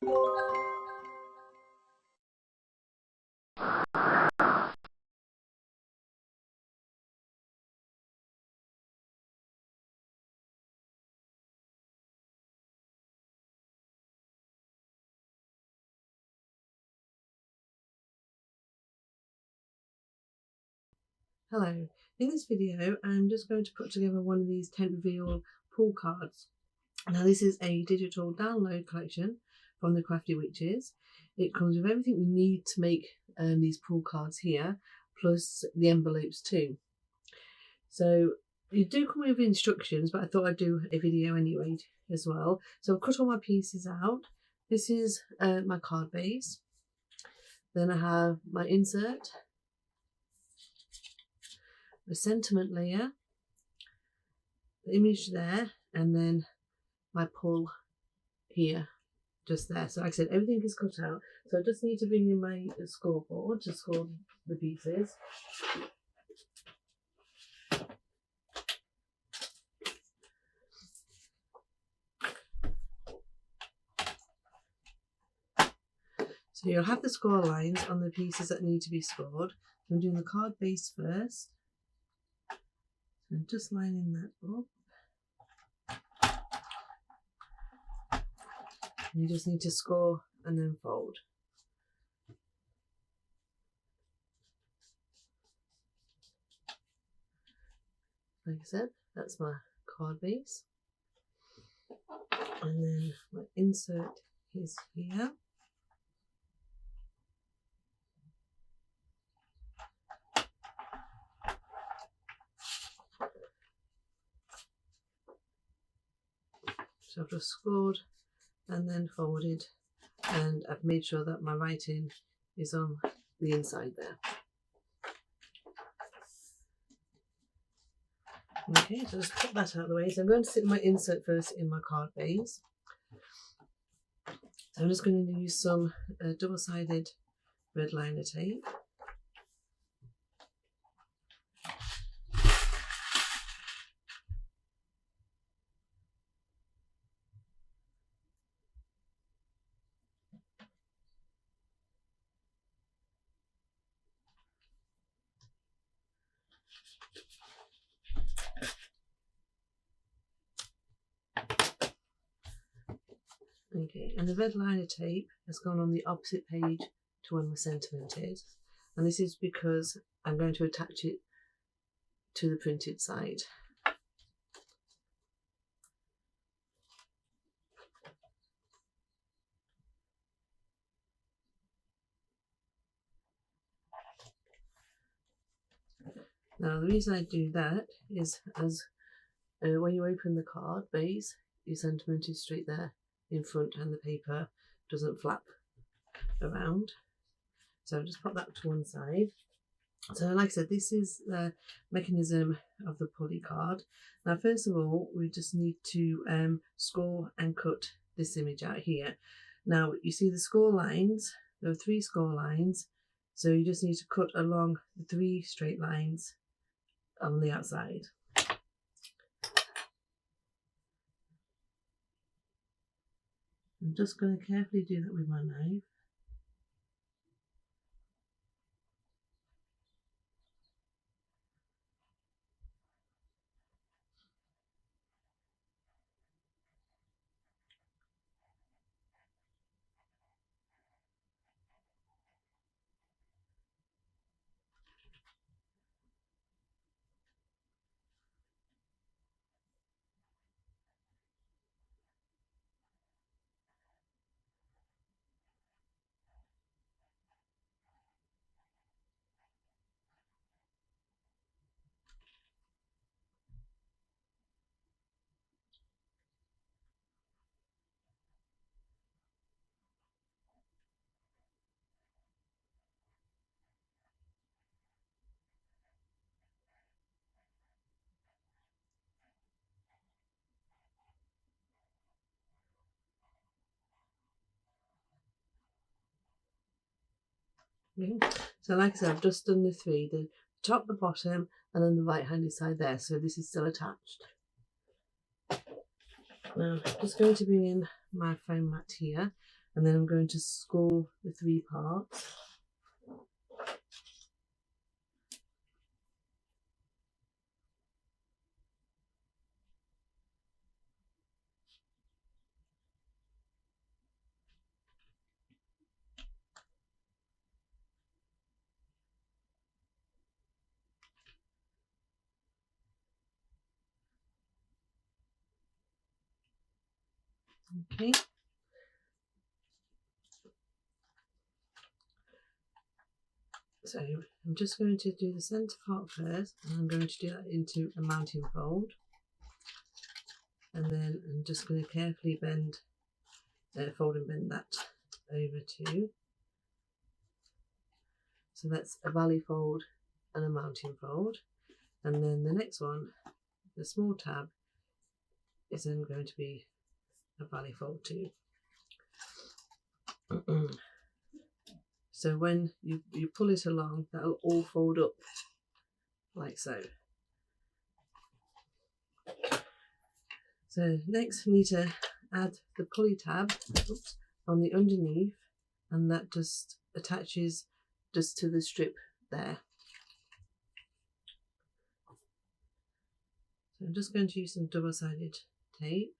Hello, in this video I'm just going to put together one of these tent reveal pull cards. Now this is a digital download collection from the Crafty Witches. It comes with everything you need to make these pull cards here, plus the envelopes too. So you do come with instructions, but I thought I'd do a video anyway as well. So I've cut all my pieces out. This is my card base. Then I have my insert, the sentiment layer, the image there, and then my pull here, just there. So like I said, everything is cut out. So I just need to bring in my scoreboard to score the pieces. So you'll have the score lines on the pieces that need to be scored. I'm doing the card base first. So I'm just lining that up. You just need to score and then fold. Like I said, that's my card base. And then my insert is here. So I've just scored and then folded, and I've made sure that my writing is on the inside there. Okay, so just put that out of the way. So I'm going to stick my insert first in my card base. So I'm just going to use some double-sided red liner tape. Okay, and the red liner tape has gone on the opposite page to where my sentiment is, and this is because I'm going to attach it to the printed side. Now the reason I do that is as when you open the card base, your sentiment is straight there in front and the paper doesn't flap around. So just put that to one side. So like I said, this is the mechanism of the pulley card. Now first of all, we just need to score and cut this image out here. Now you see the score lines, there are 3 score lines, so you just need to cut along the 3 straight lines on the outside. I'm just going to carefully do that with my knife. So like I said, I've just done the 3, the top, the bottom, and then the right handed side there, so this is still attached. Now I'm just going to bring in my foam mat here, and then I'm going to score the 3 parts. Okay. So I'm just going to do the centre part first, and I'm going to do that into a mounting fold, and then I'm just going to carefully bend, fold and bend that over too. So that's a valley fold and a mounting fold, and then the next one, the small tab, is then going to be a valley fold too. So when you pull it along, that'll all fold up like so. So next we need to add the pulley tab on the underneath, and that just attaches just to the strip there. So I'm just going to use some double-sided tape.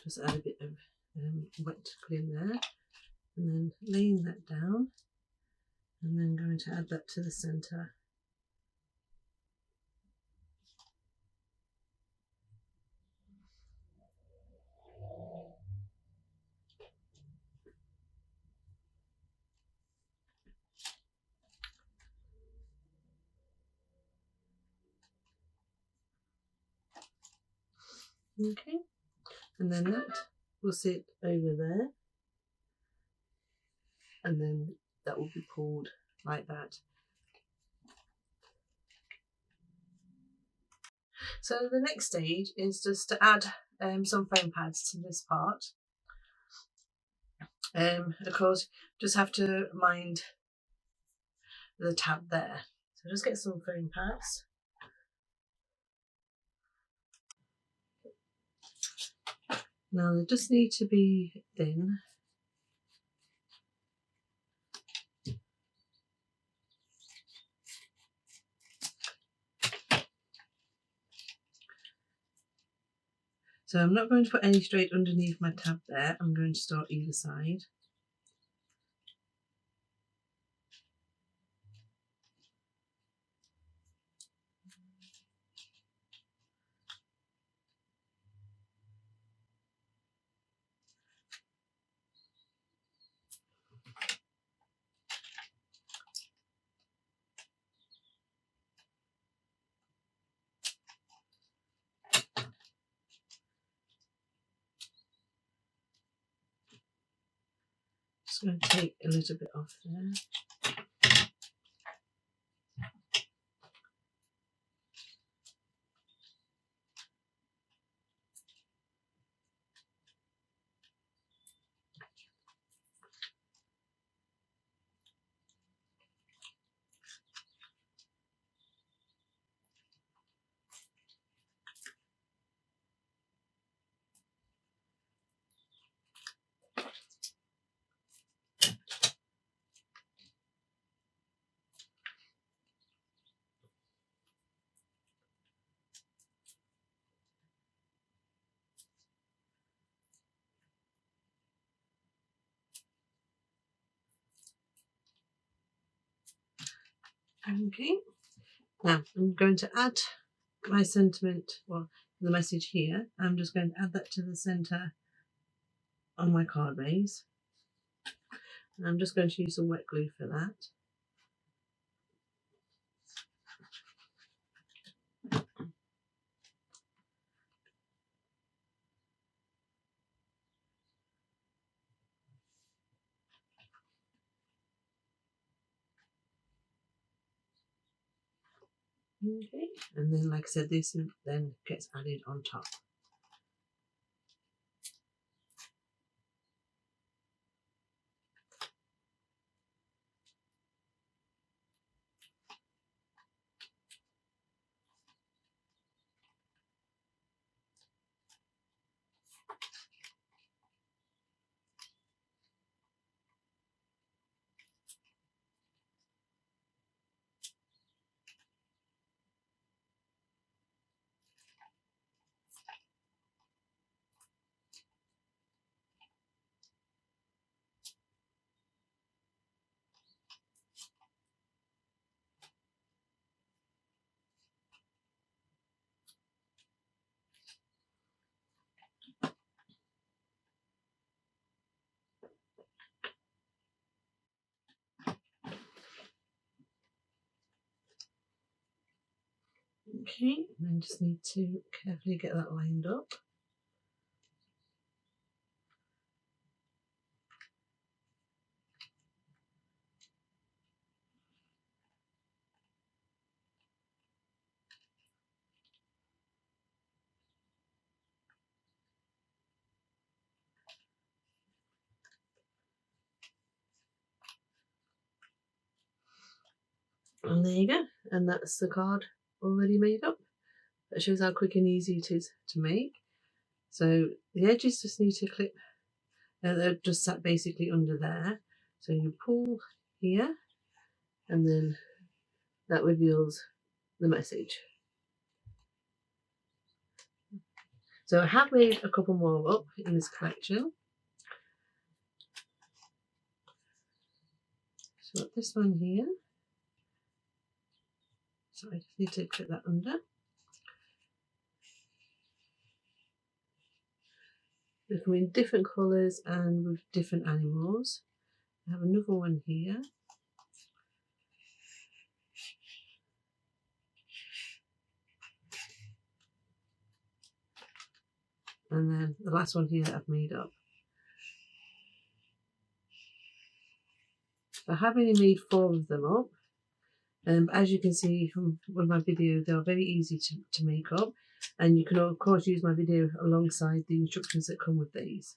Just add a bit of wet glue there, and then laying that down, and then going to add that to the centre. Okay, and then that will sit over there, and then that will be pulled like that. So the next stage is just to add some foam pads to this part. Of course, just have to mind the tab there. So just get some foam pads. Now they just need to be thin. So I'm not going to put any straight underneath my tab there. I'm going to start either side. Just going to take a little bit off there. Okay, now I'm going to add my sentiment, well, the message here. I'm just going to add that to the centre on my card base. And I'm just going to use some wet glue for that. Okay, and then like I said, this then gets added on top. Okay, and then just need to carefully get that lined up. And there you go, and that's the card already made up. That shows how quick and easy it is to make. So the edges just need to clip, they're just sat basically under there. So you pull here, and then that reveals the message. So I have made a couple more up in this collection. So this one here. So I just need to clip that under. They come in different colours and with different animals. I have another one here. And then the last one here that I've made up. I have only made 4 of them up. As you can see from my video, they are very easy to make up. And you can of course use my video alongside the instructions that come with these.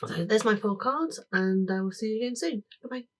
So there's my 4 cards, and I will see you again soon. Bye bye.